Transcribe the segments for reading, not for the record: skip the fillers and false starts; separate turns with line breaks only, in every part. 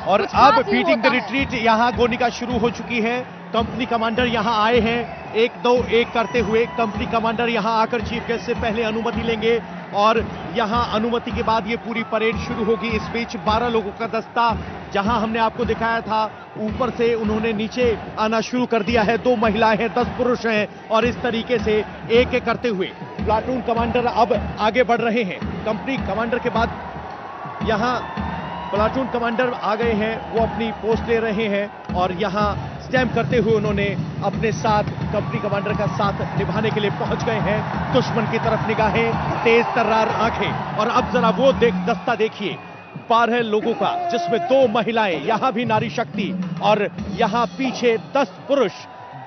और
कुछ
अब
खास ही
बीटिंग द
होता है।
रिट्रीट यहाँ गोनिका शुरू हो चुकी है। कंपनी कमांडर यहाँ आए हैं 1-2-1 करते हुए। कंपनी कमांडर यहाँ आकर चीफ गेस्ट से पहले अनुमति लेंगे और यहाँ अनुमति के बाद ये पूरी परेड शुरू होगी। इस बीच 12 लोगों का दस्ता, जहां हमने आपको दिखाया था ऊपर से उन्होंने नीचे आना शुरू कर दिया है। 2 महिलाएं हैं, 10 पुरुष हैं और इस तरीके से एक एक करते हुए प्लाटून कमांडर अब आगे बढ़ रहे हैं। कंपनी कमांडर के बाद यहाँ प्लाटून कमांडर आ गए हैं, वो अपनी पोस्ट ले रहे हैं और यहाँ स्टैम्प करते हुए उन्होंने अपने साथ कंपनी कमांडर का साथ निभाने के लिए पहुंच गए हैं। दुश्मन की तरफ निगाहें, तेज तर्रार आंखें और अब जरा वो दस्ता देखिए 12 लोगों का, जिसमें 2 महिलाएं, यहां भी नारी शक्ति और यहां पीछे 10 पुरुष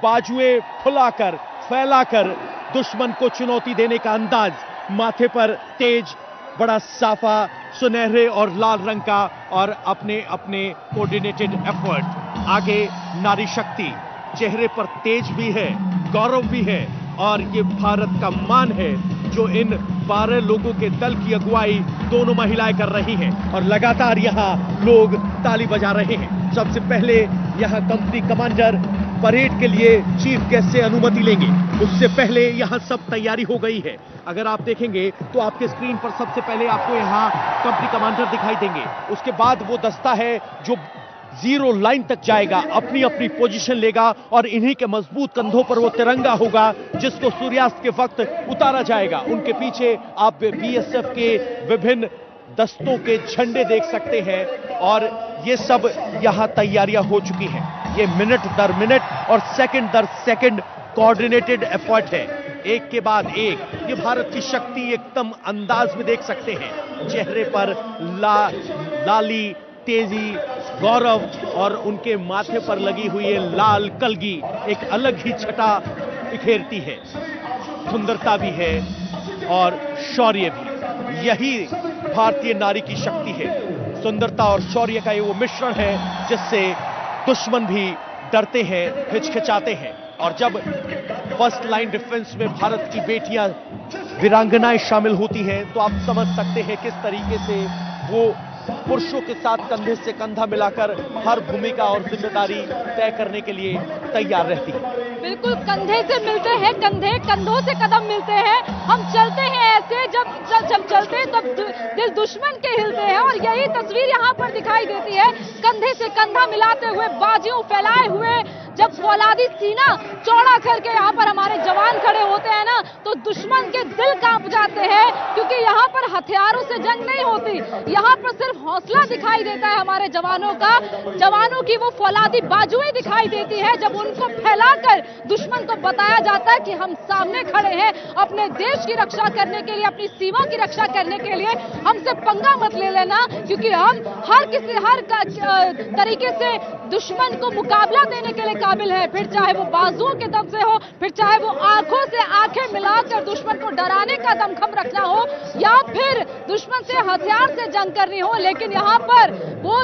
बाजुएं फुलाकर फैलाकर दुश्मन को चुनौती देने का अंदाज, माथे पर तेज बड़ा साफा सुनहरे और लाल रंग का और अपने अपने कोऑर्डिनेटेड एफर्ट। आगे नारी शक्ति, चेहरे पर तेज भी है, गौरव भी है और ये भारत का मान है जो इन 12 लोगों के दल की अगुवाई दोनों महिलाएं कर रही हैं और लगातार यहां लोग ताली बजा रहे हैं। सबसे पहले यहां कंपनी कमांडर परेड के लिए चीफ गेस्ट से अनुमति लेंगे, उससे पहले यहां सब तैयारी हो गई है। अगर आप देखेंगे तो आपके स्क्रीन पर सबसे पहले आपको यहां कंपनी कमांडर दिखाई देंगे, उसके बाद वो दस्ता है जो 0 लाइन तक जाएगा, अपनी अपनी पोजीशन लेगा और इन्हीं के मजबूत कंधों पर वो तिरंगा होगा जिसको सूर्यास्त के वक्त उतारा जाएगा। उनके पीछे आप बीएसएफ के विभिन्न दस्तों के झंडे देख सकते हैं और ये सब यहां तैयारियां हो चुकी हैं। ये मिनट दर मिनट और सेकंड दर सेकंड कोऑर्डिनेटेड एफर्ट है, एक के बाद एक। ये भारत की शक्ति एकदम अंदाज में देख सकते हैं, चेहरे पर लाली, तेजी, गौरव और उनके माथे पर लगी हुई ये लाल कलगी एक अलग ही छटा बिखेरती है। सुंदरता भी है और शौर्य भी, यही भारतीय नारी की शक्ति है। सुंदरता और शौर्य का ये वो मिश्रण है जिससे दुश्मन भी डरते हैं, हिचकिचाते हैं। और जब फर्स्ट लाइन डिफेंस में भारत की बेटियां वीरांगनाएं शामिल होती हैं तो आप समझ सकते हैं किस तरीके से वो पुरुषों के साथ कंधे से कंधा मिलाकर हर भूमिका और जिम्मेदारी तय करने के लिए तैयार रहती है।
बिल्कुल, कंधे से मिलते हैं कंधे, कंधों से कदम मिलते हैं। हम चलते हैं ऐसे, जब चलते हैं तब दिल दुश्मन के हिलते हैं और यही तस्वीर यहाँ पर दिखाई देती है। कंधे से कंधा मिलाते हुए, बाजुओं फैलाए हुए, जब फौलादी सीना चौड़ा करके यहाँ पर हमारे जवान खड़े होते हैं ना, तो दुश्मन के दिल कांप जाते हैं, क्योंकि यहाँ पर हथियारों से जंग नहीं होती, यहाँ पर सिर्फ हौसला दिखाई देता है हमारे जवानों का। जवानों की वो फौलादी बाजुएं दिखाई देती है जब उनको फैलाकर दुश्मन को बताया जाता है कि हम सामने खड़े हैं अपने देश की रक्षा करने के लिए, अपनी सीमा की रक्षा करने के लिए। हमसे पंगा मत ले लेना, क्योंकि हम हर तरीके से दुश्मन को मुकाबला देने के लिए काबिल है, फिर चाहे वो बाजुओं के दम से हो, फिर चाहे वो आंखों से आंखें मिलाकर दुश्मन को डराने का दमखम रखना हो, या फिर दुश्मन से हथियार से जंग करनी हो। लेकिन यहाँ पर वो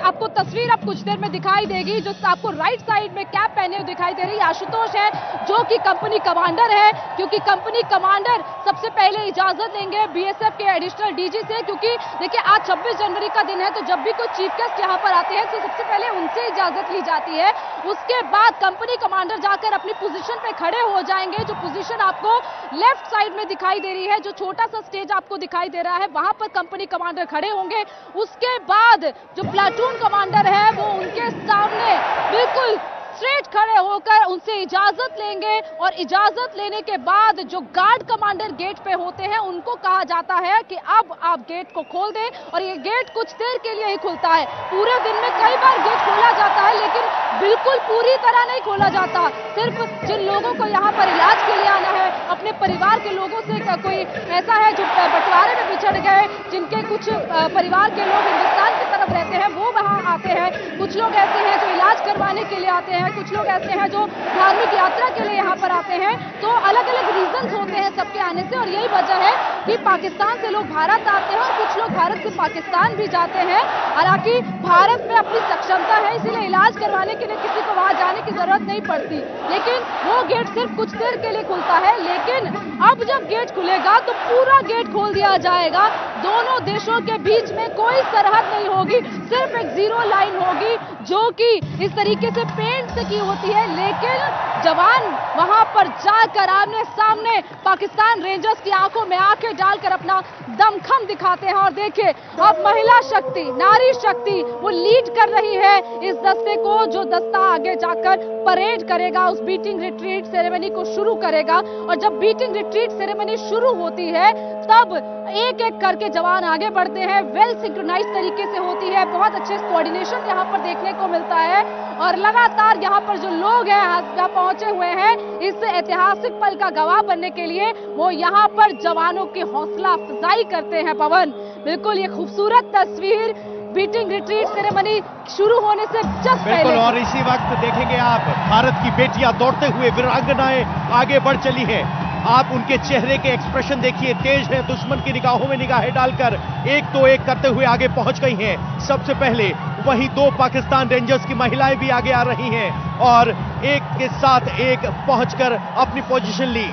आपको तस्वीर अब कुछ देर में दिखाई देगी, जो आपको राइट साइड में कैप पहने हुए दिखाई दे रही है, आशुतोष है, जो कि कंपनी कमांडर है। क्योंकि कंपनी कमांडर सबसे पहले इजाजत लेंगे बीएसएफ के एडिशनल डीजी से, क्योंकि देखिए आज 26 जनवरी का दिन है, तो जब भी कोई चीफ गेस्ट यहाँ पर आते हैं तो सबसे पहले उनसे इजाजत ली जाती है। उसके बाद कंपनी कमांडर जाकर अपनी पोजीशन पे खड़े हो जाएंगे, जो पोजीशन आपको लेफ्ट साइड में दिखाई दे रही है, जो छोटा सा स्टेज आपको दिखाई दे रहा है, वहां पर कंपनी कमांडर खड़े होंगे। उसके बाद जो प्लाटून कमांडर है वो उनके सामने बिल्कुल स्ट्रेट खड़े होकर उनसे इजाजत लेंगे और इजाजत लेने के बाद जो गार्ड कमांडर गेट पे होते हैं उनको कहा जाता है कि अब आप गेट को खोल दें, और ये गेट कुछ देर के लिए ही खुलता है। पूरे दिन में कई बार गेट खोला जाता है, लेकिन बिल्कुल पूरी तरह नहीं खोला जाता। सिर्फ जिन लोगों को यहाँ पर इलाज के लिए आना है, अपने परिवार के लोगों से कोई ऐसा है जो बंटवारे में बिछड़ गए, जिनके कुछ परिवार के लोग हिंदुस्तान की तरफ रहते हैं, वो वहाँ आते हैं। कुछ लोग ऐसे हैं जो इलाज करवाने के लिए आते हैं, कुछ लोग ऐसे हैं जो धार्मिक यात्रा के लिए यहाँ पर आते हैं। तो अलग अलग रीजंस होते हैं सबके आने से, और यही वजह है कि पाकिस्तान से लोग भारत आते हैं और कुछ लोग भारत से पाकिस्तान भी जाते हैं। हालांकि भारत में अपनी सक्षमता है, इसीलिए इलाज करवाने के लिए किसी को वहां जाने की जरूरत नहीं पड़ती, लेकिन वो गेट सिर्फ कुछ देर के लिए खुलता है। लेकिन अब जब गेट खुलेगा तो पूरा गेट खोल दिया जाएगा। दोनों देशों के बीच में कोई सरहद नहीं होगी, सिर्फ एक जीरो लाइन होगी जो कि इस तरीके से पेंट से की होती है। लेकिन जवान वहां पर जाकर आमने सामने पाकिस्तान रेंजर्स की आंखों में आंखें डालकर अपना दमखम दिखाते हैं। और देखिए अब महिला शक्ति, नारी शक्ति वो लीड कर रही है इस दस्ते को, जो दस्ता आगे जाकर परेड करेगा, उस बीटिंग रिट्रीट सेरेमनी को शुरू करेगा। और जब बीटिंग रिट्रीट सेरेमनी शुरू होती है तब एक एक करके जवान आगे बढ़ते हैं, वेल सिंक्रोनाइज तरीके से होती है, बहुत अच्छे कोऑर्डिनेशन यहाँ पर देखने को मिलता है। और लगातार यहाँ पर जो लोग हैं यहाँ पहुंचे हुए हैं इस ऐतिहासिक पल का गवाह बनने के लिए, वो यहाँ पर जवानों की हौसला अफजाई करते हैं। पवन, बिल्कुल ये खूबसूरत तस्वीर बीटिंग रिट्रीट सेरेमनी शुरू होने से जस्ट पहले।
और इसी वक्त देखेंगे आप भारत की बेटियां दौड़ते हुए, वीरांगनाएं आगे बढ़ चली हैं। आप उनके चेहरे के एक्सप्रेशन देखिए, तेज है, दुश्मन की निगाहों में निगाहें डालकर एक तो एक करते हुए आगे पहुंच गई हैं। सबसे पहले वहीं 2 पाकिस्तान रेंजर्स की महिलाएं भी आगे आ रही हैं और एक के साथ एक पहुंचकर अपनी पोजीशन ली,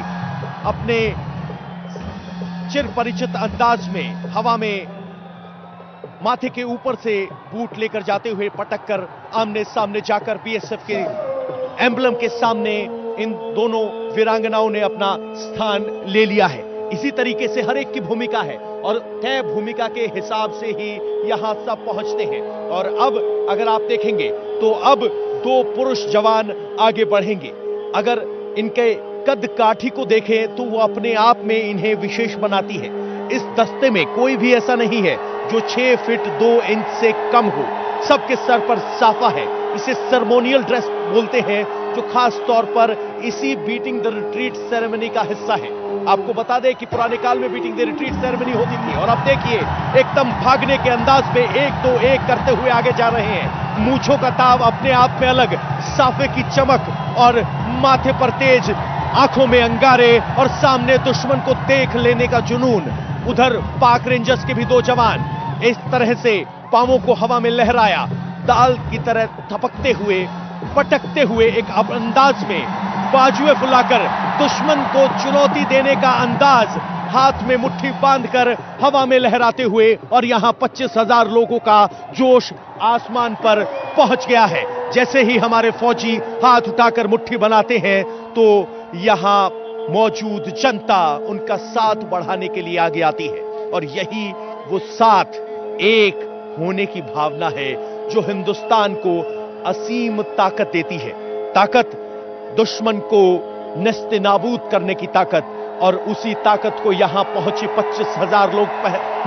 अपने चिर परिचित अंदाज में हवा में माथे के ऊपर से बूट लेकर जाते हुए पटक कर आमने सामने जाकर बीएसएफ के एम्बलम के सामने इन दोनों वीरांगनाओं ने अपना स्थान ले लिया है। इसी तरीके से हर एक की भूमिका है और तय भूमिका के हिसाब से ही यहां सब पहुंचते हैं। और अब अगर आप देखेंगे तो अब 2 पुरुष जवान आगे बढ़ेंगे। अगर इनके कद काठी को देखें तो वो अपने आप में इन्हें विशेष बनाती है। इस दस्ते में कोई भी ऐसा नहीं है जो 6 फीट 2 इंच से कम हो। सबके सर पर साफा है। इसे सेरेमोनियल ड्रेस बोलते हैं, जो खास तौर पर इसी बीटिंग द रिट्रीट सेरेमनी का हिस्सा है। आपको बता दें कि पुराने काल में बीटिंग द रिट्रीट सेरेमनी होती थी और अब देखिए एकदम भागने के अंदाज में 1 2 1 करते हुए आगे जा रहे हैं। मूंछों का ताव अपने आप में अलग, साफे की चमक और माथे पर तेज, आंखों में अंगारे और सामने दुश्मन को देख लेने का जुनून। उधर पाक रेंजर्स के भी 2 जवान इस तरह से पांवों को हवा में लहराया, दाल की तरह थपकते हुए, पटकते हुए एक अंदाज में बाजुएं फुलाकर दुश्मन को चुनौती देने का अंदाज, हाथ में मुट्ठी बांधकर हवा में लहराते हुए। और यहां 25,000 लोगों का जोश आसमान पर पहुंच गया है। जैसे ही हमारे फौजी हाथ उठाकर मुट्ठी बनाते हैं तो यहां मौजूद जनता उनका साथ बढ़ाने के लिए आगे आती है। और यही वो साथ, एक होने की भावना है जो हिंदुस्तान को असीम ताकत देती है। ताकत, दुश्मन को नस्ते नाबूद करने की ताकत। और उसी ताकत को यहां पहुंचे 25,000 लोग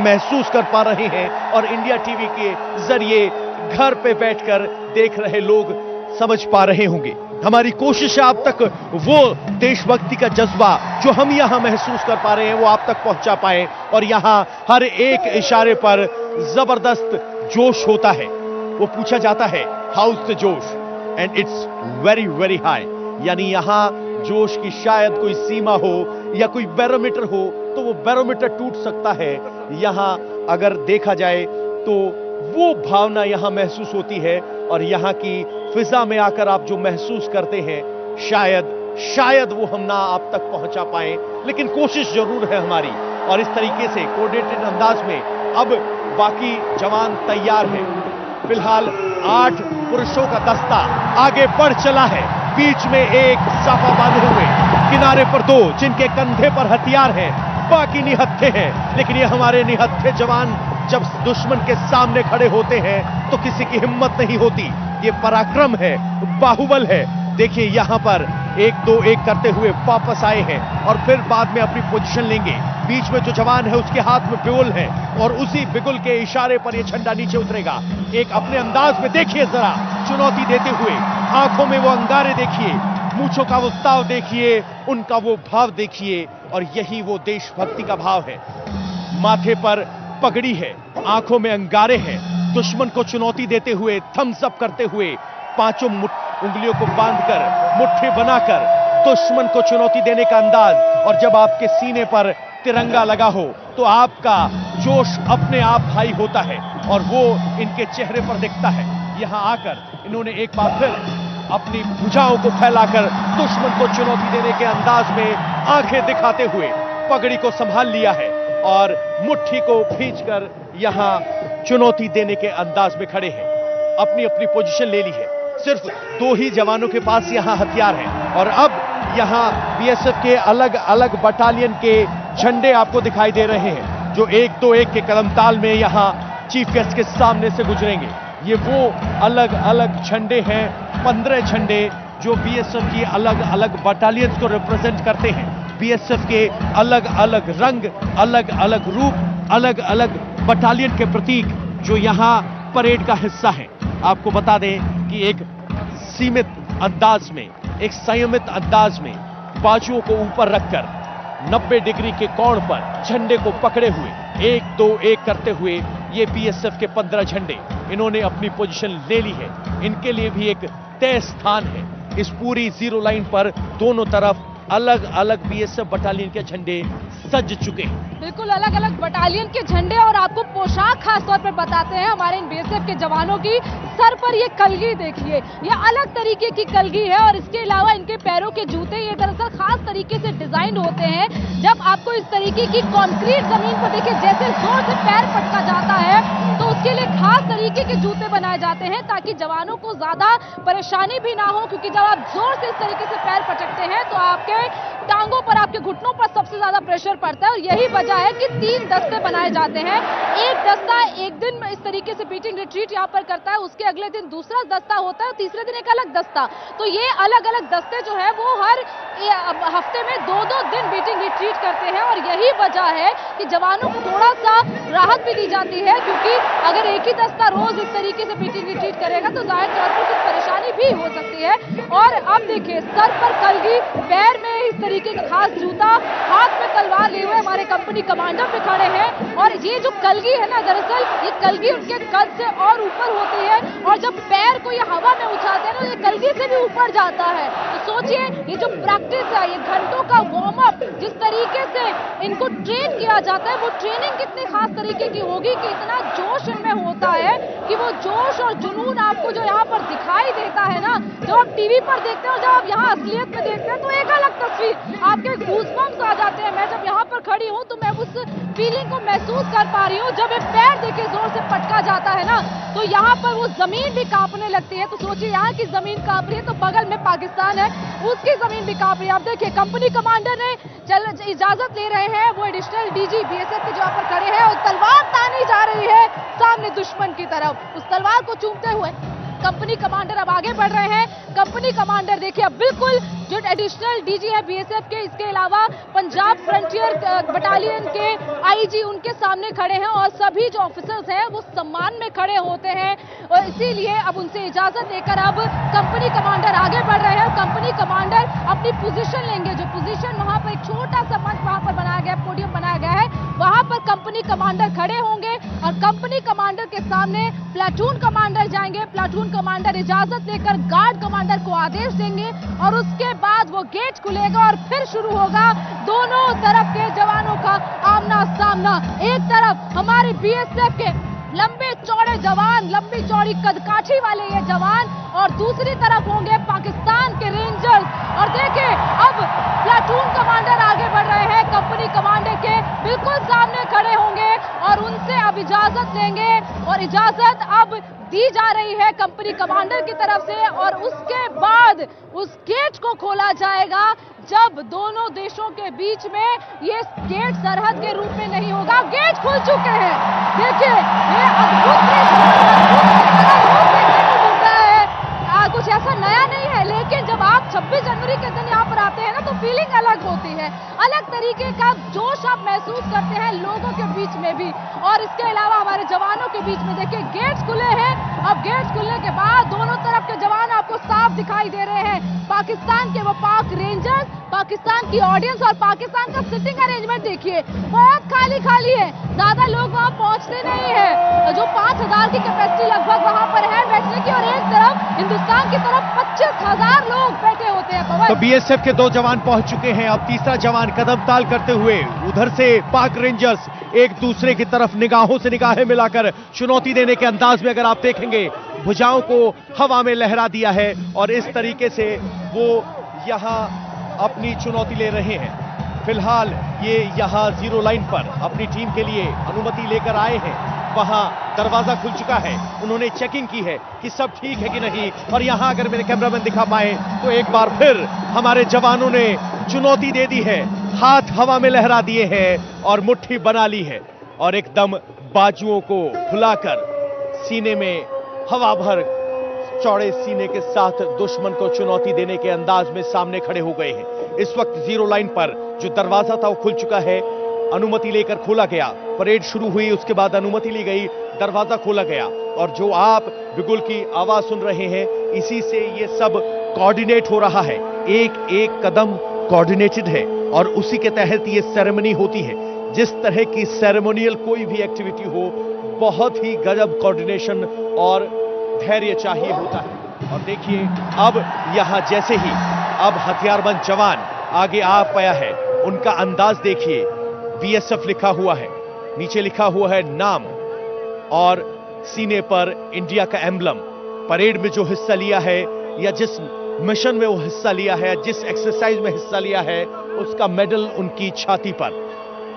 महसूस कर पा रहे हैं और इंडिया टीवी के जरिए घर पे बैठकर देख रहे लोग समझ पा रहे होंगे। हमारी कोशिश है आप तक वो देशभक्ति का जज्बा जो हम यहां महसूस कर पा रहे हैं वो आप तक पहुंचा पाए। और यहां हर एक इशारे पर जबरदस्त जोश होता है। वो पूछा जाता है हाउ इज द जोश, and it's very very high. यानी यहां जोश की शायद कोई सीमा हो या कोई बैरोमीटर हो तो वो बैरोमीटर टूट सकता है। यहां अगर देखा जाए तो वो भावना यहां महसूस होती है। और यहां की फिजा में आकर आप जो महसूस करते हैं शायद वो हम ना आप तक पहुंचा पाए, लेकिन कोशिश जरूर है हमारी। और इस तरीके से कोऑर्डिनेटेड अंदाज में अब बाकी जवान तैयार हैं। फिलहाल 8 पुरुषों का दस्ता आगे बढ़ चला है। बीच में एक साफा बांधे हुए, किनारे पर 2 जिनके कंधे पर हथियार हैं, बाकी निहत्थे हैं। लेकिन ये हमारे निहत्थे जवान जब दुश्मन के सामने खड़े होते हैं तो किसी की हिम्मत नहीं होती। ये पराक्रम है, बाहुबल है। देखिए यहां पर 1 2 1 करते हुए वापस आए हैं और फिर बाद में अपनी पोजीशन लेंगे। बीच में जो जवान है उसके हाथ में बिगुल है और उसी बिगुल के इशारे पर यह झंडा नीचे उतरेगा। एक अपने अंदाज में देखिए जरा, चुनौती देते हुए, आंखों में वो अंगारे देखिए, मूंछों का वो ताव देखिए, उनका वो भाव देखिए। और यही वो देशभक्ति का भाव है। माथे पर पगड़ी है, आंखों में अंगारे हैं, दुश्मन को चुनौती देते हुए, थम्स अप करते हुए, 5 उंगलियों को बांधकर, मुट्ठी बनाकर दुश्मन को चुनौती देने का अंदाज। और जब आपके सीने पर तिरंगा लगा हो तो आपका जोश अपने आप हाई होता है और वो इनके चेहरे पर दिखता है। यहां आकर इन्होंने एक बार फिर अपनी भुजाओं को फैलाकर दुश्मन को चुनौती देने के अंदाज में आंखें दिखाते हुए पगड़ी को संभाल लिया है। और मुट्ठी को खींचकर यहां चुनौती देने के अंदाज में खड़े हैं। अपनी अपनी पोजीशन ले ली है। सिर्फ 2 ही जवानों के पास यहां हथियार है और अब यहां बीएसएफ के अलग अलग बटालियन के झंडे आपको दिखाई दे रहे हैं जो 1-2-1 के कदम ताल में यहां चीफ गेस्ट के सामने से गुजरेंगे। ये वो अलग अलग झंडे हैं, 15 झंडे जो बीएसएफ की अलग अलग बटालियंस को रिप्रेजेंट करते हैं। बीएसएफ के अलग अलग रंग, अलग अलग रूप, अलग अलग बटालियन के प्रतीक जो यहां परेड का हिस्सा है। आपको बता दें कि एक सीमित अंदाज में, एक संयमित अंदाज में बाजुओं को ऊपर रखकर 90 डिग्री के कोण पर झंडे को पकड़े हुए 1-2-1 करते हुए ये बीएसएफ के 15 झंडे इन्होंने अपनी पोजीशन ले ली है। इनके लिए भी एक तय स्थान है। इस पूरी जीरो लाइन पर दोनों तरफ अलग अलग बीएसएफ बटालियन के झंडे सज चुके हैं।
बिल्कुल अलग अलग बटालियन के झंडे और आपको पोशाक खास तौर पर बताते हैं हमारे इन बीएसएफ के जवानों की। सर पर ये कलगी देखिए, ये अलग तरीके की कलगी है और इसके अलावा इनके पैरों के जूते ये दरअसल खास तरीके से डिजाइन होते हैं। जब आपको इस तरीके की कंक्रीट जमीन पर देखिए जैसे जोर से पैर पटका जाता है तो उसके लिए खास तरीके के जूते बनाए जाते हैं ताकि जवानों को ज्यादा परेशानी भी ना हो, क्योंकि जब आप जोर से इस तरीके से पैर पटकते हैं तो आपके टांगों पर, आपके घुटनों पर सबसे ज्यादा प्रेशर पड़ता है और यही वजह है कि 3 दस्ते बनाए जाते हैं। एक दस्ता एक दिन इस तरीके से बीटिंग रिट्रीट यहाँ पर करता है, उसके अगले दिन दूसरा दस्ता होता है, तीसरे दिन एक अलग दस्ता। तो ये अलग अलग दस्ते जो है वो हर हफ्ते में 2-2 दिन बीटिंग रिट्रीट करते हैं और यही वजह है कि जवानों को थोड़ा सा राहत भी दी जाती है, क्योंकि अगर एक ही दस्ता रोज इस तरीके से बीटिंग रिट्रीट करेगा तो जाहिर तौर पर कुछ परेशानी भी हो सकती है। और अब देखिए सर पर कलगी, पैर में इस तरीके का खास जूता, हाथ में तलवार लिए हुए हमारे कंपनी कमांडर पे खड़े हैं और ये जो कलगी है ना, दरअसल ये कलगी उनके कद से और ऊपर होती है और जब पैर को ये हवा में उछालते हैं तो ये कलगी से भी ऊपर जाता है। तो सोचिए ये जो प्रैक्टिस है, ये घंटों का वार्म अप, जिस तरीके से इनको ट्रेन किया जाता है, वो ट्रेनिंग कितनी खास तरीके की होगी कि इतना जोश इनमें होता है कि वो जोश और जुनून आपको जो यहाँ पर दिखाई देता है ना, जब आप टीवी पर देखते हैं और जब आप यहाँ असलियत में देखते हैं तो एक अलग तस्वीर, आपके गूज़बम्प्स आ जाते हैं। मैं जब यहाँ पर खड़ी हूँ तो मैं उस फीलिंग को महसूस कर पा रही हूँ। जब ये पैर देखिए जोर से पटका जाता है ना तो यहाँ पर वो जमीन भी कांपने लगती है। तो सोचिए यहाँ की जमीन कांप रही है तो बगल में पाकिस्तान है, उसकी जमीन भी कांप रही है। आप देखिए कंपनी कमांडर ने इजाजत ले रहे हैं, वो एडिशनल डीजी बीएसएफ के जो यहाँ पर खड़े हैं और तलवार तानी जा रही है सामने दुश्मन की तरफ। उस तलवार को चूमते हुए कंपनी कमांडर अब आगे बढ़ रहे हैं। कंपनी कमांडर देखिए अब बिल्कुल जो एडिशनल डीजी है बीएसएफ के, इसके अलावा पंजाब फ्रंटियर बटालियन के आईजी उनके सामने खड़े हैं और सभी जो ऑफिसर्स हैं वो सम्मान में खड़े होते हैं और इसीलिए अब उनसे इजाजत लेकर अब कंपनी कमांडर आगे बढ़ रहे हैं। कंपनी कमांडर अपनी पोजीशन लेंगे, जो पोजीशन वहां पर एक छोटा सा मंच वहां पर बनाया गया, पोडियम बनाया गया है, वहां पर कंपनी कमांडर खड़े होंगे और कंपनी कमांडर के सामने प्लाटून कमांडर जाएंगे। प्लाटून कमांडर इजाजत लेकर गार्ड कमांडर को आदेश देंगे और उसके बाद वो गेट खुलेगा और फिर शुरू होगा दोनों तरफ के जवानों का आमना सामना। एक तरफ हमारे बीएसएफ के लंबे चौड़े जवान, लंबी चौड़ी कदकाठी वाले ये जवान और दूसरी तरफ होंगे पाकिस्तान के रेंजर्स। और देखिए अब प्लाटून कमांडर आगे बढ़ रहे हैं, कंपनी कमांडर के बिल्कुल सामने खड़े होंगे और उनसे अब इजाजत लेंगे और इजाजत अब दी जा रही है कंपनी कमांडर की तरफ से और उसके बाद उस गेट को खोला जाएगा जब दोनों देशों के बीच में ये गेट सरहद के रूप में नहीं होगा। गेट खुल चुके हैं, देखिए ये अद्भुत कुछ ऐसा नया नहीं है, लेकिन जब आप 26 जनवरी के दिन यहाँ पर आते हैं ना तो फीलिंग अलग होती है, अलग तरीके का जोश आप महसूस करते हैं लोगों के बीच में भी और इसके अलावा हमारे जवानों के बीच में। देखिए गेट्स खुले हैं, अब गेट्स खुलने के बाद दोनों तरफ के जवान आपको साफ दिखाई दे रहे हैं। पाकिस्तान के वो पाक रेंजर्स, पाकिस्तान की ऑडियंस और पाकिस्तान का सिटिंग अरेंजमेंट देखिए बहुत खाली खाली है, ज्यादा लोग वहां पहुंचते नहीं है। जो 5000 की कैपेसिटी लगभग वहां पर है बैठने की और एक तरफ हिंदुस्तान की तरफ 25,000 लोग बैठे होते हैं।
तो बीएसएफ के 2 जवान पहुंच चुके हैं, अब तीसरा जवान कदम ताल करते हुए उधर से पाक रेंजर्स एक दूसरे की तरफ निगाहों से निगाहें मिलाकर चुनौती देने के अंदाज में अगर आप देखेंगे भुजाओं को हवा में लहरा दिया है और इस तरीके से वो यहां अपनी चुनौती ले रहे हैं। फिलहाल ये यहाँ जीरो लाइन पर अपनी टीम के लिए अनुमति लेकर आए हैं। वहां दरवाजा खुल चुका है, उन्होंने चेकिंग की है कि सब ठीक है कि नहीं। और यहां अगर मेरे कैमरामैन दिखा पाए तो एक बार फिर हमारे जवानों ने चुनौती दे दी है, हाथ हवा में लहरा दिए हैं और मुट्ठी बना ली है और एकदम बाजुओं को फुलाकर सीने में हवा भर चौड़े सीने के साथ दुश्मन को चुनौती देने के अंदाज में सामने खड़े हो गए हैं। इस वक्त जीरो लाइन पर जो दरवाजा था वो खुल चुका है, अनुमति लेकर खोला गया, परेड शुरू हुई, उसके बाद अनुमति ली गई, दरवाजा खोला गया और जो आप बिगुल की आवाज सुन रहे हैं इसी से ये सब कोऑर्डिनेट हो रहा है। एक एक कदम कोऑर्डिनेटेड है और उसी के तहत ये सेरेमनी होती है। जिस तरह की सेरेमोनियल कोई भी एक्टिविटी हो, बहुत ही गजब कोऑर्डिनेशन और धैर्य चाहिए होता है। और देखिए अब यहां जैसे ही अब हथियारबंद जवान आगे आ पाया है, उनका अंदाज देखिए, बीएसएफ लिखा हुआ है, नीचे लिखा हुआ है नाम और सीने पर इंडिया का एम्बलम। परेड में जो हिस्सा लिया है या जिस मिशन में वो हिस्सा लिया है, जिस एक्सरसाइज में हिस्सा लिया है, उसका मेडल उनकी छाती पर।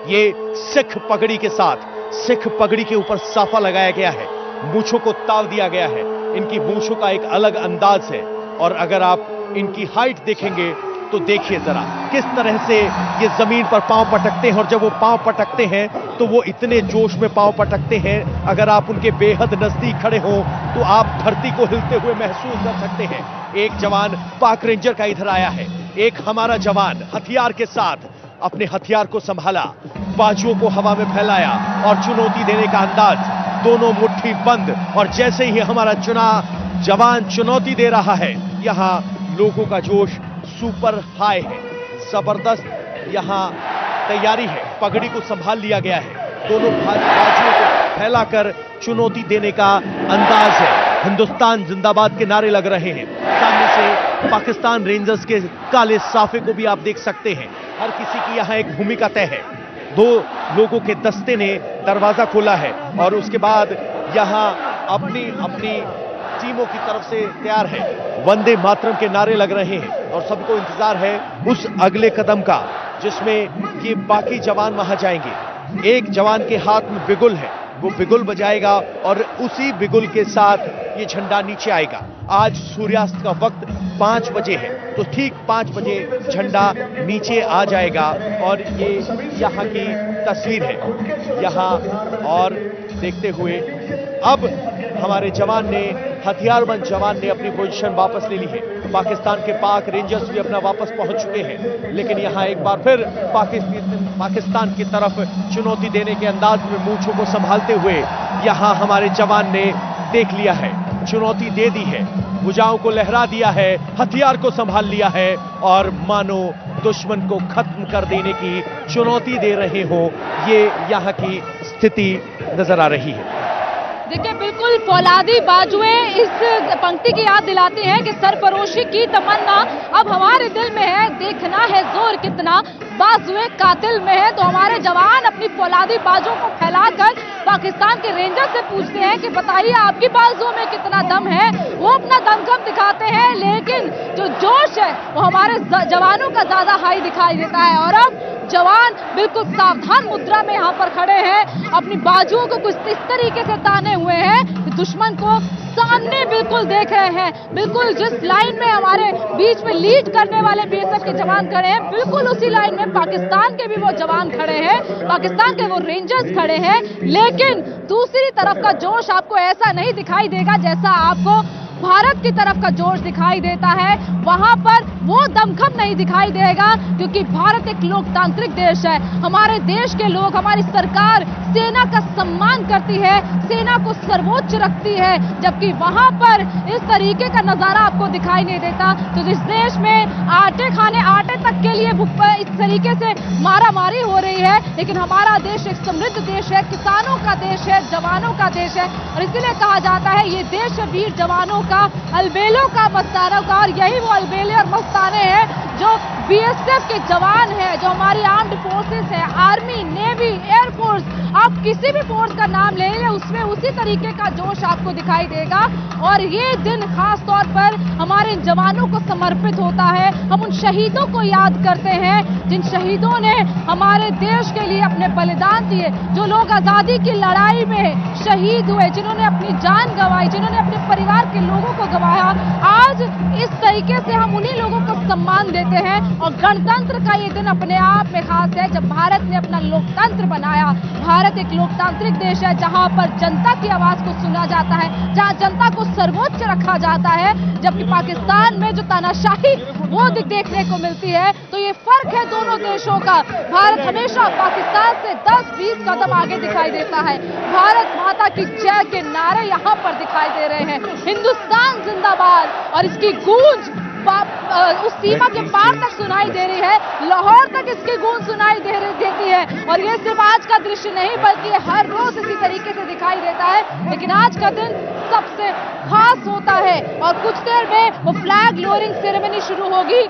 ये सिख पगड़ी के साथ, सिख पगड़ी के ऊपर साफा लगाया गया है, मूंछों को ताव दिया गया है। इनकी मूंछों का एक अलग अंदाज है और अगर आप इनकी हाइट देखेंगे तो देखिए जरा किस तरह से ये जमीन पर पांव पटकते हैं और जब वो पांव पटकते हैं तो वो इतने जोश में पांव पटकते हैं, अगर आप उनके बेहद नजदीक खड़े हो तो आप धरती को हिलते हुए महसूस कर सकते हैं। एक जवान पाक रेंजर का इधर आया है, एक हमारा जवान हथियार के साथ अपने हथियार को संभाला, बाजुओं को हवा में फैलाया और चुनौती देने का अंदाज, दोनों मुट्ठी बंद। और जैसे ही हमारा जवान चुनौती दे रहा है, यहां लोगों का जोश सुपर हाई है, जबरदस्त यहां तैयारी है, पगड़ी को संभाल लिया गया है, दोनों बाजुओं को फैलाकर चुनौती देने का अंदाज है। हिंदुस्तान जिंदाबाद के नारे लग रहे हैं, सामने से पाकिस्तान रेंजर्स के काले साफे को भी आप देख सकते हैं। हर किसी की यहां एक भूमिका तय है। दो लोगों के दस्ते ने दरवाजा खोला है और उसके बाद यहां अपनी अपनी टीमों की तरफ से तैयार है, वंदे मातरम के नारे लग रहे हैं और सबको इंतजार है उस अगले कदम का जिसमें ये बाकी जवान वहां जाएंगे। एक जवान के हाथ में बिगुल है, वो बिगुल बजाएगा और उसी बिगुल के साथ ये झंडा नीचे आएगा। आज सूर्यास्त का वक्त 5 बजे है, तो ठीक 5 बजे झंडा नीचे आ जाएगा और ये यहाँ की तस्वीर है यहाँ। और देखते हुए अब हमारे जवान ने, हथियारबंद जवान ने अपनी पोजीशन वापस ले ली है। पाकिस्तान के पाक रेंजर्स भी अपना वापस पहुंच चुके हैं, लेकिन यहां एक बार फिर पाकिस्तान की तरफ चुनौती देने के अंदाज में मूंछों को संभालते हुए यहां हमारे जवान ने देख लिया है, चुनौती दे दी है, भुजाओं को लहरा दिया है, हथियार को संभाल लिया है और मानो दुश्मन को खत्म कर देने की चुनौती दे रहे हो, ये यहां की स्थिति नजर आ रही है।
देखिए बिल्कुल फौलादी बाजुएं इस पंक्ति की याद दिलाती हैं कि सरफरोशी की तमन्ना अब हमारे दिल में है, देखना है जोर कितना बाजुएं कातिल में है। तो हमारे जवान अपनी फौलादी बाजुओं को फैलाकर पाकिस्तान के रेंजर से पूछते हैं कि बताइए आपकी बाजुओं में कितना दम है। वो अपना दमखम दिखाते हैं, लेकिन जो जोश है वो हमारे जवानों का ज्यादा हाई दिखाई देता है। और अब जवान बिल्कुल सावधान मुद्रा में यहाँ पर खड़े हैं, अपनी बाजुओं को कुछ इस तरीके से ताने हुए हैं, दुश्मन को सामने बिल्कुल देख रहे हैं। बिल्कुल जिस लाइन में हमारे बीच में लीड करने वाले बीएसएफ के जवान खड़े हैं, बिल्कुल उसी लाइन में पाकिस्तान के भी वो जवान खड़े हैं, पाकिस्तान के वो रेंजर्स खड़े हैं। लेकिन दूसरी तरफ का जोश आपको ऐसा नहीं दिखाई देगा जैसा आपको भारत की तरफ का जोश दिखाई देता है। वहां पर वो दमखम नहीं दिखाई देगा, क्योंकि भारत एक लोकतांत्रिक देश है। हमारे देश के लोग, हमारी सरकार सेना का सम्मान करती है, सेना को सर्वोच्च रखती है, जबकि वहां पर इस तरीके का नजारा आपको दिखाई नहीं देता। तो इस देश में आटे खाने, आटे तक के लिए इस तरीके से मारामारी हो रही है, लेकिन हमारा देश एक समृद्ध देश है, किसानों का देश है, जवानों का देश है। और इसीलिए कहा जाता है ये देश वीर जवानों का, अलबेलों का, मस्तानों का। और यही वो अलबेले और मस्ताने हैं जो बीएसएफ के जवान हैं, जो हमारी आर्म्ड फोर्सेस है, आर्मी, नेवी, एयरफोर्स, आप किसी भी फोर्स का नाम ले लें, उसमें उसी तरीके का जोश आपको दिखाई देगा। और ये दिन खास तौर पर हमारे जवानों को समर्पित होता है। हम उन शहीदों को याद करते हैं जिन शहीदों ने हमारे देश के लिए अपने बलिदान दिए, जो लोग आजादी की लड़ाई में शहीद हुए, जिन्होंने अपनी जान गंवाई, जिन्होंने अपने परिवार के लोगों को गंवाया। आज इस तरीके से हम उन्हीं लोगों को सम्मान देते हैं। और गणतंत्र का ये दिन अपने आप में खास है, जब भारत ने अपना लोकतंत्र बनाया। भारत एक लोकतांत्रिक देश है जहां पर जनता की आवाज को सुना जाता है, जहां जनता को सर्वोच्च रखा जाता है, जबकि पाकिस्तान में जो तानाशाही वो देखने को मिलती है। तो ये फर्क है दोनों देशों का। भारत हमेशा पाकिस्तान से 10-20 कदम आगे दिखाई देता है। भारत माता की जय के नारे यहाँ पर दिखाई दे रहे हैं। हिंदुस्तान जिंदाबाद, और इसकी गूंज उस सीमा के पार तक सुनाई दे रही है। लाहौर तक इसकी गूंज सुनाई देती है। और ये सिर्फ आज का दृश्य नहीं, बल्कि हर रोज इसी तरीके से दिखाई देता है। लेकिन आज का दिन सबसे खास होता है। और कुछ देर में वो फ्लैग लोअरिंग सेरेमनी शुरू होगी।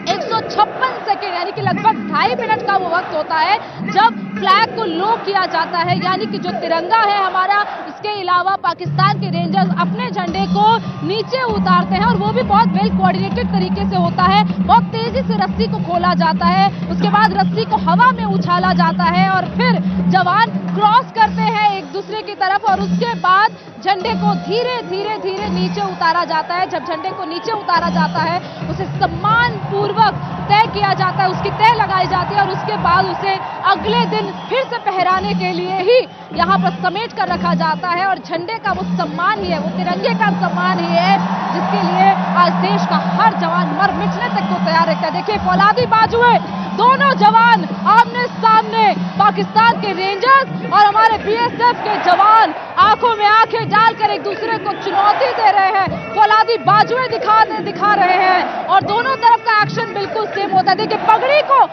156 सेकेंड यानी कि लगभग 2.5 मिनट का वो वक्त होता है जब फ्लैग को लो किया जाता है, यानी कि जो तिरंगा है हमारा, इसके अलावा पाकिस्तान के रेंजर्स अपने झंडे को नीचे उतारते हैं। और वो भी बहुत वेल कोऑर्डिनेटेड तरीके से होता है। बहुत तेजी से रस्सी को खोला जाता है, उसके बाद रस्सी को हवा में उछाला जाता है और फिर जवान क्रॉस करते हैं एक दूसरे की तरफ। और उसके बाद झंडे को धीरे धीरे धीरे नीचे उतारा जाता है। जब झंडे को नीचे उतारा जाता है, उसे सम्मान पूर्वक तय किया जाता है, उसकी तय लगाई जाती है। और उसके बाद उसे अगले दिन फिर से पहराने के लिए ही यहाँ पर समेट कर रखा जाता है। और झंडे का वो सम्मान ही है, वो तिरंगे का सम्मान ही है, जिसके लिए आज देश का हर जवान मर मिटने तक को तैयार रहता है। देखिए फौलादी बाजुए, दोनों जवान आमने सामने, पाकिस्तान के रेंजर्स और हमारे बीएसएफ के जवान आंखों में आंखें डालकर एक दूसरे को चुनौती दे रहे हैं। फौलादी बाजुए दिखा रहे हैं और दोनों तरफ का एक्शन बिल्कुल सेम होता है। देखिए पगड़ी को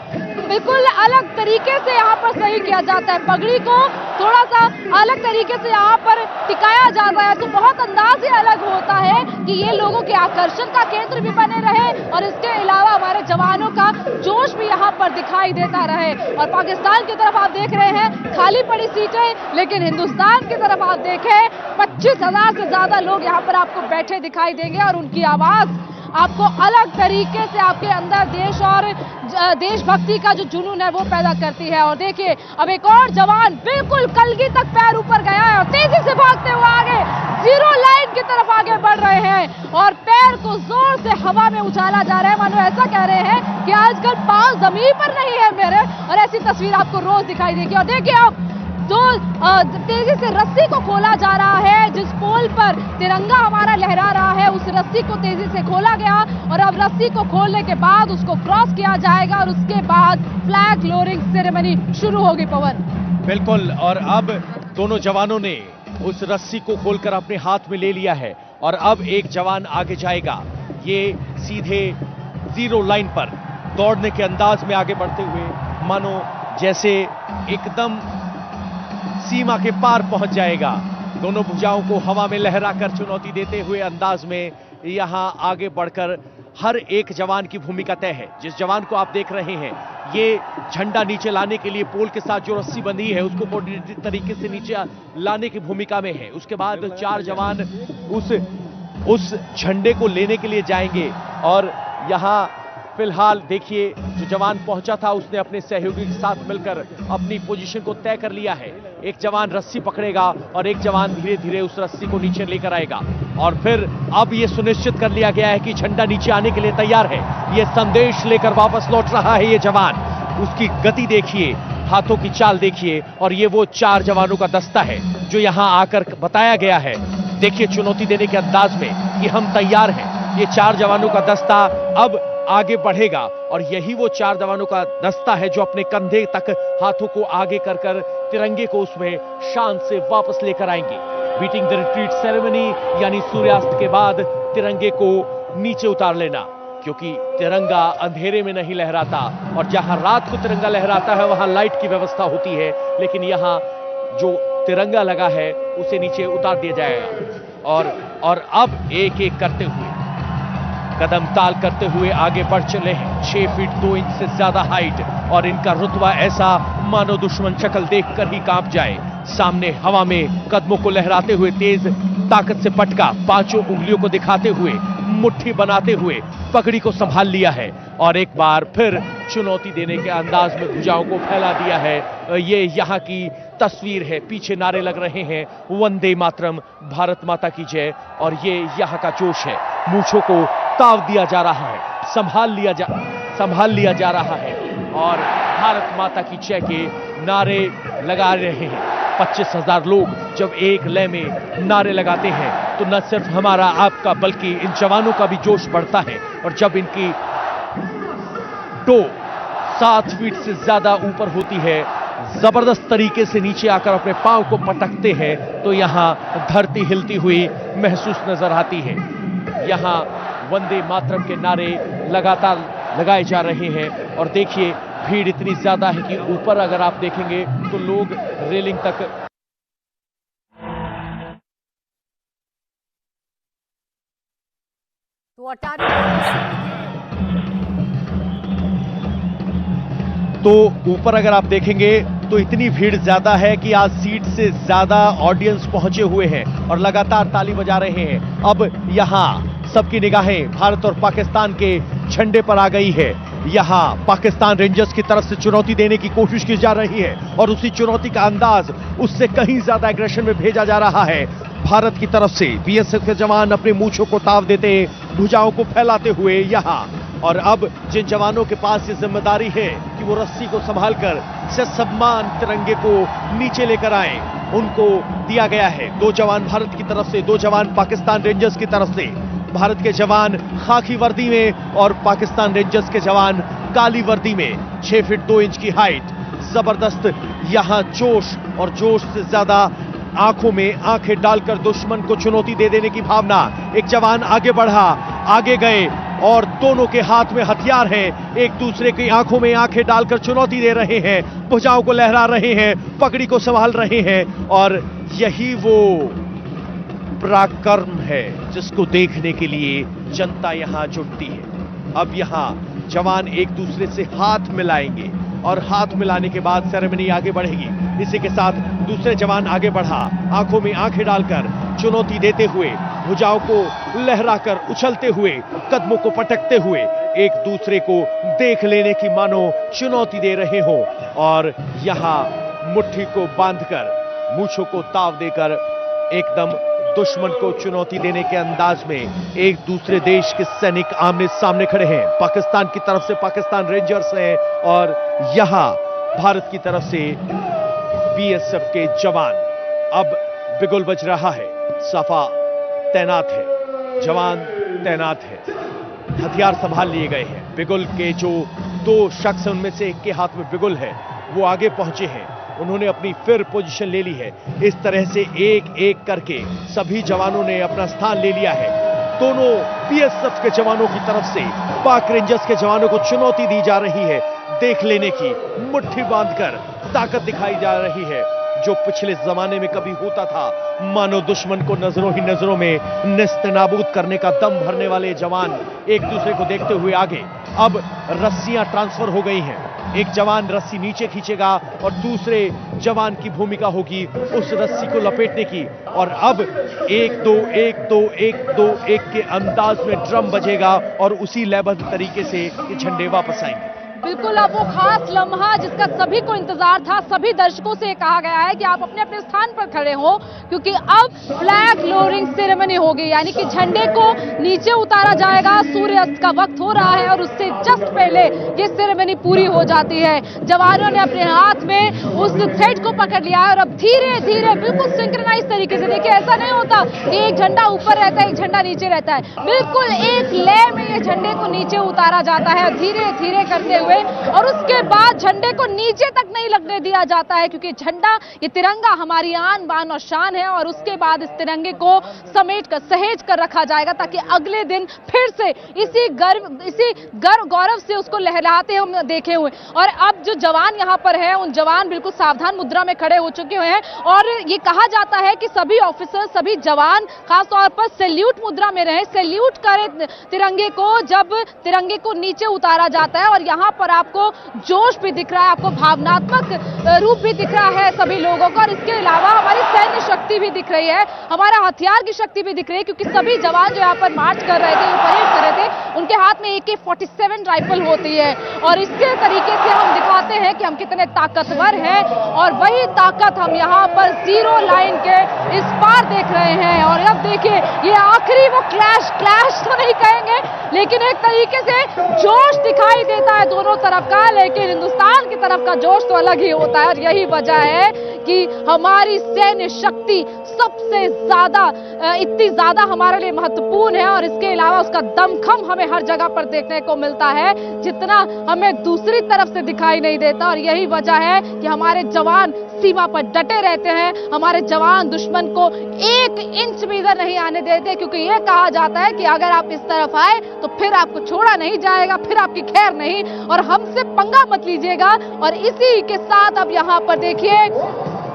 बिल्कुल अलग तरीके से यहाँ पर सही किया जाता है, पगड़ी को थोड़ा सा अलग तरीके से यहाँ पर टिकाया जाता है। तो बहुत अंदाज ही अलग होता है कि ये लोगों के आकर्षण का केंद्र भी बने रहे और इसके अलावा हमारे जवानों का जोश भी यहाँ पर दिखाई देता रहे। और पाकिस्तान की तरफ आप देख रहे हैं खाली पड़ी सीटें, लेकिन हिंदुस्तान की तरफ आप देखें 25,000 से ज्यादा लोग यहाँ पर आपको बैठे दिखाई देंगे। और उनकी आवाज आपको अलग तरीके से आपके अंदर देश और देशभक्ति का जो जुनून है वो पैदा करती है। और देखिए अब एक और जवान बिल्कुल कलगी तक पैर ऊपर गया है और तेजी से भागते हुए आगे जीरो लाइन की तरफ आगे बढ़ रहे हैं और पैर को जोर से हवा में उछाला जा रहा है, मानो ऐसा कह रहे हैं कि आजकल पांव जमीन पर नहीं है मेरे। और ऐसी तस्वीर आपको रोज दिखाई देगी। और देखिए अब जो तेजी से रस्सी को खोला जा रहा है, जिस पोल पर तिरंगा हमारा लहरा रहा है, उस रस्सी को तेजी से खोला गया और अब रस्सी को खोलने के बाद उसको क्रॉस किया जाएगा और उसके बाद फ्लैग लोअरिंग सेरेमनी शुरू होगी। पवन
बिल्कुल, और अब दोनों जवानों ने उस रस्सी को खोलकर अपने हाथ में ले लिया है और अब एक जवान आगे जाएगा। ये सीधे जीरो लाइन पर दौड़ने के अंदाज में आगे बढ़ते हुए मानो जैसे एकदम सीमा के पार पहुंच जाएगा। दोनों भुजाओं को हवा में लहराकर चुनौती देते हुए अंदाज में यहां आगे बढ़कर हर एक जवान की भूमिका तय है। जिस जवान को आप देख रहे हैं ये झंडा नीचे लाने के लिए पोल के साथ जो रस्सी बंधी है उसको कोऑर्डिनेटेड तरीके से नीचे लाने की भूमिका में है। उसके बाद 4 जवान उस झंडे को लेने के लिए जाएंगे। और यहां फिलहाल देखिए जो जवान पहुंचा था उसने अपने सहयोगी के साथ मिलकर अपनी पोजीशन को तय कर लिया है। एक जवान रस्सी पकड़ेगा और एक जवान धीरे धीरे उस रस्सी को नीचे लेकर आएगा। और फिर अब यह सुनिश्चित कर लिया गया है कि झंडा नीचे आने के लिए तैयार है। यह संदेश लेकर वापस लौट रहा है ये जवान। उसकी गति देखिए, हाथों की चाल देखिए। और ये वो 4 जवानों का दस्ता है जो यहां आकर बताया गया है। देखिए चुनौती देने के अंदाज में कि हम तैयार हैं। ये 4 जवानों का दस्ता अब आगे बढ़ेगा और यही वो 4 जवानों का दस्ता है जो अपने कंधे तक हाथों को आगे कर कर तिरंगे को उसमें शान से वापस लेकर आएंगे। बीटिंग द रिट्रीट सेरेमनी यानी सूर्यास्त के बाद तिरंगे को नीचे उतार लेना, क्योंकि तिरंगा अंधेरे में नहीं लहराता और जहां रात को तिरंगा लहराता है वहां लाइट की व्यवस्था होती है, लेकिन यहां जो तिरंगा लगा है उसे नीचे उतार दिया जाएगा। और अब एक एक करते हुए कदम ताल करते हुए आगे बढ़ चले हैं। 6 फीट 2 इंच से ज्यादा हाइट और इनका रुतबा ऐसा मानो दुश्मन शक्ल देखकर ही कांप जाए। सामने हवा में कदमों को लहराते हुए तेज ताकत से पटका, 5 उंगलियों को दिखाते हुए मुट्ठी बनाते हुए पगड़ी को संभाल लिया है और एक बार फिर चुनौती देने के अंदाज में भुजाओं को फैला दिया है। ये यहाँ की तस्वीर है। पीछे नारे लग रहे हैं, वंदे मातरम, भारत माता की जय, और ये यहाँ का जोश है। मूंछों को ताव दिया जा रहा है, संभाल लिया जा रहा है और भारत माता की जय के नारे लगा रहे हैं। 25,000 लोग जब एक लय में नारे लगाते हैं तो न सिर्फ हमारा आपका बल्कि इन जवानों का भी जोश बढ़ता है। और जब इनकी टो 7 फीट से ज्यादा ऊपर होती है, जबरदस्त तरीके से नीचे आकर अपने पांव को पटकते हैं, तो यहां धरती हिलती हुई महसूस नजर आती है। यहां वंदे मातरम के नारे लगातार लगाए जा रहे हैं और देखिए भीड़ इतनी ज्यादा है कि ऊपर अगर आप देखेंगे तो लोग रेलिंग तक तो ऊपर अगर आप देखेंगे तो इतनी भीड़ ज्यादा है कि आज सीट से ज्यादा ऑडियंस पहुंचे हुए हैं और लगातार ताली बजा रहे हैं। अब यहां सबकी निगाहें भारत और पाकिस्तान के झंडे पर आ गई है। यहां पाकिस्तान रेंजर्स की तरफ से चुनौती देने की कोशिश की जा रही है और उसी चुनौती का अंदाज उससे कहीं ज्यादा एग्रेशन में भेजा जा रहा है। भारत की तरफ से बीएसएफ के जवान अपने मूंछों को ताव देते, भुजाओं को फैलाते हुए यहां, और अब जिन जवानों के पास ये जिम्मेदारी है कि वो रस्सी को संभालकर ससम्मान तिरंगे को नीचे लेकर आए, उनको दिया गया है। 2 जवान भारत की तरफ से, 2 जवान पाकिस्तान रेंजर्स की तरफ से। भारत के जवान खाकी वर्दी में और पाकिस्तान रेंजर्स के जवान काली वर्दी में। 6 फीट 2 इंच की हाइट, जबरदस्त यहां जोश, और जोश से ज्यादा आंखों में आंखें डालकर दुश्मन को चुनौती दे देने की भावना। एक जवान आगे बढ़ा, आगे गए और दोनों के हाथ में हथियार हैं, एक दूसरे की आंखों में आंखें डालकर चुनौती दे रहे हैं, भुजाओं को लहरा रहे हैं, पगड़ी को संभाल रहे हैं। और यही वो पराक्रम है जिसको देखने के लिए जनता यहां जुटती है। अब यहां जवान एक दूसरे से हाथ मिलाएंगे और हाथ मिलाने के बाद सेरेमनी आगे बढ़ेगी। इसी के साथ दूसरे जवान आगे बढ़ा, आंखों में आंखें डालकर चुनौती देते हुए, भुजाओं को लहराकर उछलते हुए, कदमों को पटकते हुए एक दूसरे को देख लेने की मानो चुनौती दे रहे हो। और यहां मुट्ठी को बांधकर, मूंछों को ताव देकर एकदम दुश्मन को चुनौती देने के अंदाज में एक दूसरे देश के सैनिक आमने सामने खड़े हैं। पाकिस्तान की तरफ से पाकिस्तान रेंजर्स हैं और यहां भारत की तरफ से बीएसएफ के जवान। अब बिगुल बज रहा है, सफा तैनात है, जवान तैनात है, हथियार संभाल लिए गए हैं। बिगुल के जो 2 शख्स हैं उनमें से एक के हाथ में बिगुल है, वो आगे पहुंचे हैं, उन्होंने अपनी फिर पोजीशन ले ली है। इस तरह से एक एक करके सभी जवानों ने अपना स्थान ले लिया है। दोनों बीएसएफ के जवानों की तरफ से पाक रेंजर्स के जवानों को चुनौती दी जा रही है, देख लेने की, मुट्ठी बांधकर ताकत दिखाई जा रही है। जो पिछले जमाने में कभी होता था, मानो दुश्मन को नजरों ही नजरों में नेस्तनाबूद करने का दम भरने वाले जवान एक दूसरे को देखते हुए आगे। अब रस्सियां ट्रांसफर हो गई हैं, एक जवान रस्सी नीचे खींचेगा और दूसरे जवान की भूमिका होगी उस रस्सी को लपेटने की। और अब 1 2 1 2 1 2 1 के अंदाज में ड्रम बजेगा और उसी लयबद्ध तरीके से ये झंडे वापस आएंगे।
बिल्कुल, अब वो खास लम्हा जिसका सभी को इंतजार था, सभी दर्शकों से कहा गया है कि आप अपने अपने स्थान पर खड़े हो, क्योंकि अब फ्लैग लोअरिंग सेरेमनी होगी, यानी कि झंडे को नीचे उतारा जाएगा। सूर्यास्त का वक्त हो रहा है और उससे जस्ट पहले ये सेरेमनी पूरी हो जाती है। जवानों ने अपने हाथ में उस थ्रेड को पकड़ लिया है और अब धीरे धीरे बिल्कुल सिंक्रोनाइज तरीके से, देखिए ऐसा नहीं होता कि एक झंडा ऊपर रहता है एक झंडा नीचे रहता है, बिल्कुल एक लय में ये झंडे को नीचे उतारा जाता है। धीरे धीरे करते हुए हुए, और उसके बाद झंडे को नीचे तक नहीं लगने दिया जाता है, क्योंकि झंडा, ये तिरंगा हमारी आन बान और शान है। और उसके बाद इस तिरंगे को समेट कर, सहेज कर रखा जाएगा, ताकि अगले दिन फिर से इसी गर्व गौरव से उसको लहराते हम देखे हुए। और अब जो जवान यहाँ पर है, उन जवान बिल्कुल सावधान मुद्रा में खड़े हो चुके हैं, और ये कहा जाता है कि सभी ऑफिसर, सभी जवान खासतौर पर सैल्यूट मुद्रा में रहे, सैल्यूट करें तिरंगे को जब तिरंगे को नीचे उतारा जाता है। और यहाँ पर आपको जोश भी दिख रहा है, आपको भावनात्मक रूप भी दिख रहा है सभी लोगों का, और इसके अलावा हमारी सैन्य शक्ति भी दिख रही है, हमारा हथियार की शक्ति भी दिख रही है, क्योंकि सभी जवान जो यहाँ पर मार्च कर रहे थे, परेड कर रहे थे, उनके हाथ में AK-47 राइफल होती है। और इसके तरीके से हम दिखाते हैं कि हम कितने ताकतवर हैं, और वही ताकत हम यहाँ पर जीरो लाइन के इस पार देख रहे हैं। और अब देखिए, ये आखिरी वो क्लैश तो नहीं कहेंगे, लेकिन एक तरीके से जोश दिखाई देता है दोनों तरफ का, लेकिन हिंदुस्तान की तरफ का जोश तो अलग ही होता है। और यही वजह है कि हमारी सैन्य शक्ति सबसे ज्यादा, इतनी ज्यादा हमारे लिए महत्वपूर्ण है, और इसके अलावा उसका दमखम हमें हर जगह पर देखने को मिलता है, जितना हमें दूसरी तरफ से दिखाई नहीं देता। और यही वजह है कि हमारे जवान सीमा पर डटे रहते हैं, हमारे जवान दुश्मन को 1 इंच भी इधर नहीं आने देते, क्योंकि यह कहा जाता है कि अगर आप इस तरफ आए तो फिर आपको छोड़ा नहीं जाएगा, फिर आपकी खैर नहीं, और हमसे पंगा मत लीजिएगा। और इसी के साथ अब यहाँ पर देखिए,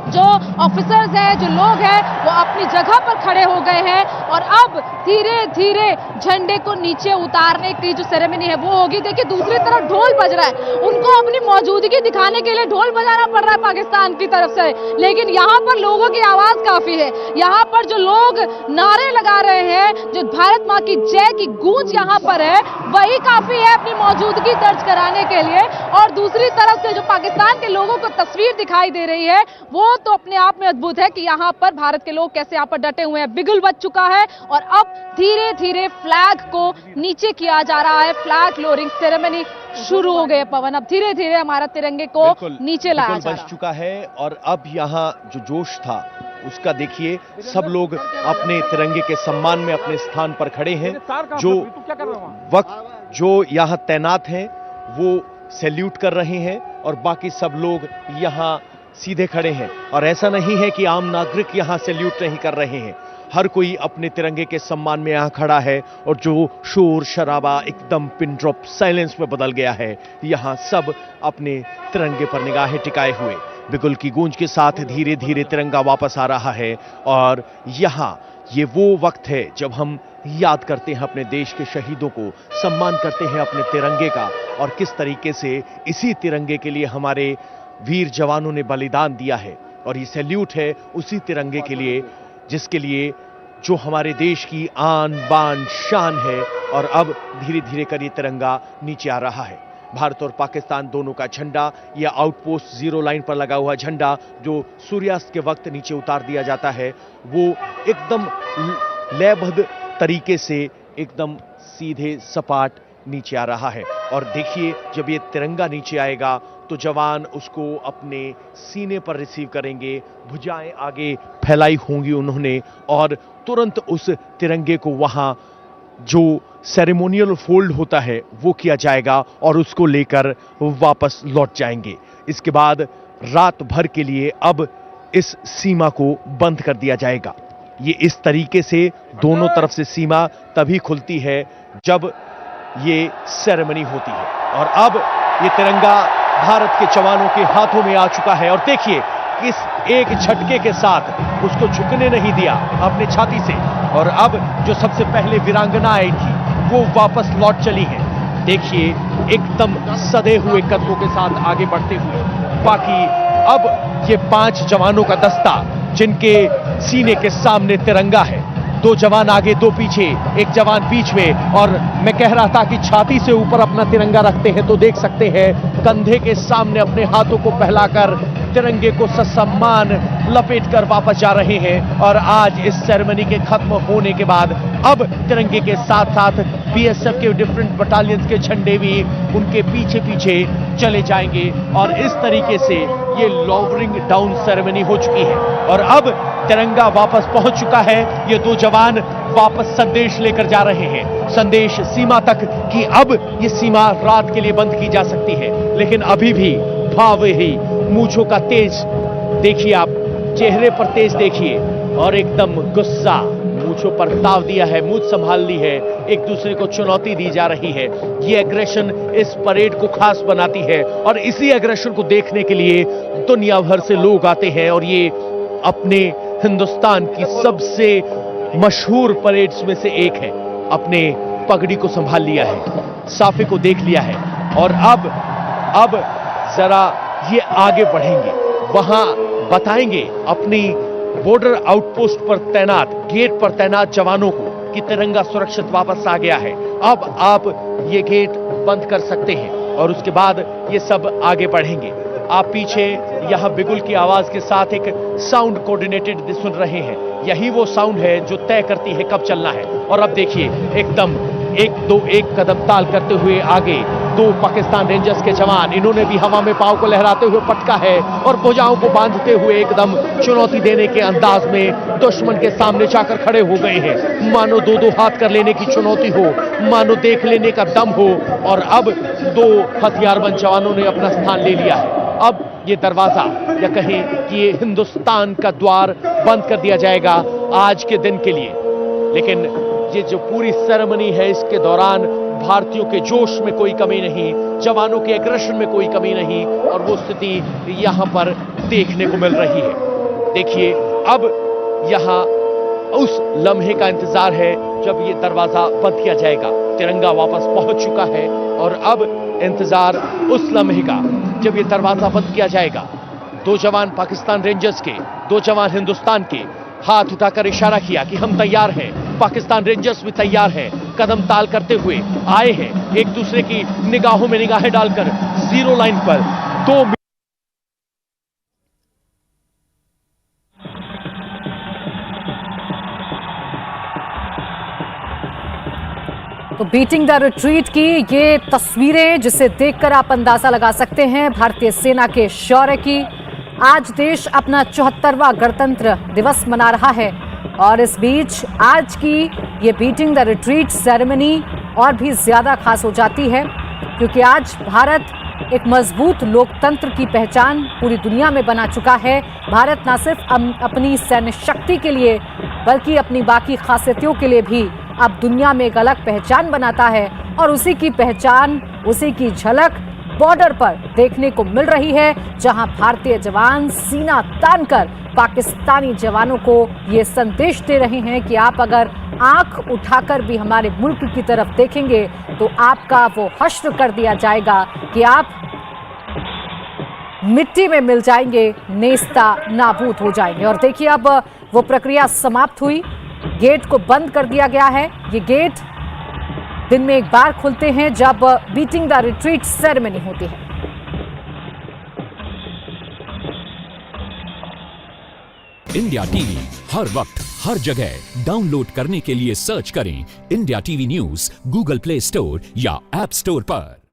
जो ऑफिसर्स हैं, जो लोग हैं, वो अपनी जगह पर खड़े हो गए हैं, और अब धीरे धीरे झंडे को नीचे उतारने की जो सेरेमनी है वो होगी। देखिए, दूसरी तरफ ढोल बज रहा है, उनको अपनी मौजूदगी दिखाने के लिए ढोल बजाना पड़ रहा है पाकिस्तान की तरफ से, लेकिन यहाँ पर लोगों की आवाज काफी है। यहाँ पर जो लोग नारे लगा रहे हैं, जो भारत माँ की जय की गूंज यहाँ पर है, वही काफी है अपनी मौजूदगी दर्ज कराने के लिए। और दूसरी तरफ से जो पाकिस्तान के लोगों को तस्वीर दिखाई दे रही है, वो तो अपने आप में अद्भुत है कि यहाँ पर भारत के लोग कैसे यहाँ पर डटे हुए हैं। बिगुल बज चुका है, और अब धीरे धीरे फ्लैग को नीचे किया जा रहा है, फ्लैग लोअरिंग सेरेमनी शुरू हो गई है। पवन, अब धीरे धीरे हमारा तिरंगे को नीचे लाया जा रहा है।
बज चुका है, और अब यहाँ जो जोश था उसका देखिए, सब लोग अपने तिरंगे के सम्मान में अपने स्थान पर खड़े हैं। जो वक्त जो यहाँ तैनात हैं वो सैल्यूट कर रहे हैं, और बाकी सब लोग यहाँ सीधे खड़े हैं। और ऐसा नहीं है कि आम नागरिक यहां सैल्यूट नहीं कर रहे हैं, हर कोई अपने तिरंगे के सम्मान में यहां खड़ा है, और जो शोर शराबा एकदम पिन ड्रॉप साइलेंस में बदल गया है। यहां सब अपने तिरंगे पर निगाहें टिकाए हुए, बिगुल की गूंज के साथ धीरे धीरे तिरंगा वापस आ रहा है। और यहां ये वो वक्त है जब हम याद करते हैं अपने देश के शहीदों को, सम्मान करते हैं अपने तिरंगे का, और किस तरीके से इसी तिरंगे के लिए हमारे वीर जवानों ने बलिदान दिया है। और ये सैल्यूट है उसी तिरंगे के लिए जिसके लिए, जो हमारे देश की आन बान शान है। और अब धीरे धीरे कर ये तिरंगा नीचे आ रहा है। भारत और पाकिस्तान दोनों का झंडा, या आउटपोस्ट जीरो लाइन पर लगा हुआ झंडा जो सूर्यास्त के वक्त नीचे उतार दिया जाता है, वो एकदम लयबद्ध तरीके से एकदम सीधे सपाट नीचे आ रहा है। और देखिए, जब ये तिरंगा नीचे आएगा तो जवान उसको अपने सीने पर रिसीव करेंगे, भुजाएं आगे फैलाई होंगी उन्होंने, और तुरंत उस तिरंगे को वहां जो सेरेमोनियल फोल्ड होता है वो किया जाएगा, और उसको लेकर वापस लौट जाएंगे। इसके बाद रात भर के लिए अब इस सीमा को बंद कर दिया जाएगा। ये इस तरीके से दोनों तरफ से सीमा तभी खुलती है जब ये सेरेमनी होती है। और अब ये तिरंगा भारत के जवानों के हाथों में आ चुका है, और देखिए किस एक झटके के साथ उसको झुकने नहीं दिया अपने छाती से। और अब जो सबसे पहले वीरांगना आई थी वो वापस लौट चली है। देखिए, एकदम सधे हुए कदमों के साथ आगे बढ़ते हुए। बाकी अब ये 5 जवानों का दस्ता, जिनके सीने के सामने तिरंगा है, 2 जवान आगे 2 पीछे, एक जवान बीच में। और मैं कह रहा था कि छाती से ऊपर अपना तिरंगा रखते हैं, तो देख सकते हैं कंधे के सामने अपने हाथों को फैलाकर तिरंगे को ससम्मान लपेट कर वापस जा रहे हैं। और आज इस सेरेमनी के खत्म होने के बाद अब तिरंगे के साथ साथ बीएसएफ के डिफरेंट बटालियंस के झंडे भी उनके पीछे पीछे चले जाएंगे। और इस तरीके से ये लॉवरिंग डाउन सेरेमनी हो चुकी है, और अब तिरंगा वापस पहुंच चुका है। ये 2 जवान वापस संदेश लेकर जा रहे हैं, संदेश सीमा तक कि अब ये सीमा रात के लिए बंद की जा सकती है। लेकिन अभी भी भाव ही मूंछों का तेज देखिए, आप चेहरे पर तेज देखिए, और एकदम गुस्सा मूंछों पर ताव दिया है, मूंछ संभाल ली है, एक दूसरे को चुनौती दी जा रही है। ये एग्रेशन इस परेड को खास बनाती है और इसी एग्रेशन को देखने के लिए दुनिया भर से लोग आते हैं। और ये अपने हिंदुस्तान की सबसे मशहूर परेड्स में से एक है। अपने पगड़ी को संभाल लिया है, साफे को देख लिया है, और अब जरा ये आगे बढ़ेंगे, वहां बताएंगे अपनी बॉर्डर आउटपोस्ट पर तैनात, गेट पर तैनात जवानों को कि तिरंगा सुरक्षित वापस आ गया है। अब आप ये गेट बंद कर सकते हैं, और उसके बाद ये सब आगे बढ़ेंगे। आप पीछे यहां बिगुल की आवाज के साथ एक साउंड कोऑर्डिनेटेड सुन रहे हैं। यही वो साउंड है जो तय करती है कब चलना है। और अब देखिए एकदम 1-2-1 कदम ताल करते हुए आगे 2 पाकिस्तान रेंजर्स के जवान, इन्होंने भी हवा में पांव को लहराते हुए पटका है और भुजाओं को बांधते हुए एकदम चुनौती देने के अंदाज में दुश्मन के सामने जाकर खड़े हो गए हैं। मानो 2-2 हाथ कर लेने की चुनौती हो, मानो देख लेने का दम हो। और अब 2 हथियारबंद जवानों ने अपना स्थान ले लिया है। अब ये दरवाजा, या कहें कि ये हिंदुस्तान का द्वार बंद कर दिया जाएगा आज के दिन के लिए। लेकिन ये जो पूरी सेरेमनी है, इसके दौरान भारतीयों के जोश में कोई कमी नहीं, जवानों के एग्रेशन में कोई कमी नहीं, और वो स्थिति यहां पर देखने को मिल रही है। देखिए अब यहां उस लम्हे का इंतजार है जब ये दरवाजा बंद किया जाएगा। तिरंगा वापस पहुंच चुका है, और अब इंतजार उस लम्हे का जब ये दरवाजा बंद किया जाएगा। 2 जवान पाकिस्तान रेंजर्स के, 2 जवान हिंदुस्तान के हाथ उठाकर इशारा किया कि हम तैयार हैं। पाकिस्तान रेंजर्स भी तैयार हैं, कदम ताल करते हुए आए हैं, एक दूसरे की निगाहों में निगाहें डालकर जीरो लाइन पर 2
तो बीटिंग द रिट्रीट की ये तस्वीरें, जिसे देखकर आप अंदाजा लगा सकते हैं भारतीय सेना के शौर्य की। आज देश अपना 74वां गणतंत्र दिवस मना रहा है, और इस बीच आज की ये बीटिंग द रिट्रीट सेरेमनी और भी ज्यादा खास हो जाती है, क्योंकि आज भारत एक मजबूत लोकतंत्र की पहचान पूरी दुनिया में बना चुका है। भारत न सिर्फ अपनी सैन्य शक्ति के लिए बल्कि अपनी बाकी खासियतों के लिए भी अब दुनिया में एक अलग पहचान बनाता है, और उसी की पहचान, उसी की झलक बॉर्डर पर देखने को मिल रही है, जहां भारतीय जवान सीना तानकर पाकिस्तानी जवानों को ये संदेश दे रहे हैं कि आप अगर आंख उठाकर भी हमारे मुल्क की तरफ देखेंगे तो आपका वो हश्र कर दिया जाएगा कि आप मिट्टी में मिल जाएंगे, नेस्ता नाबूद हो जाएंगे। और देखिए अब वो प्रक्रिया समाप्त हुई, गेट को बंद कर दिया गया है। ये गेट दिन में एक बार खुलते हैं जब बीटिंग द रिट्रीट सेरेमनी होती है।
इंडिया टीवी हर वक्त हर जगह डाउनलोड करने के लिए सर्च करें India TV news Google play store या ऐप स्टोर पर।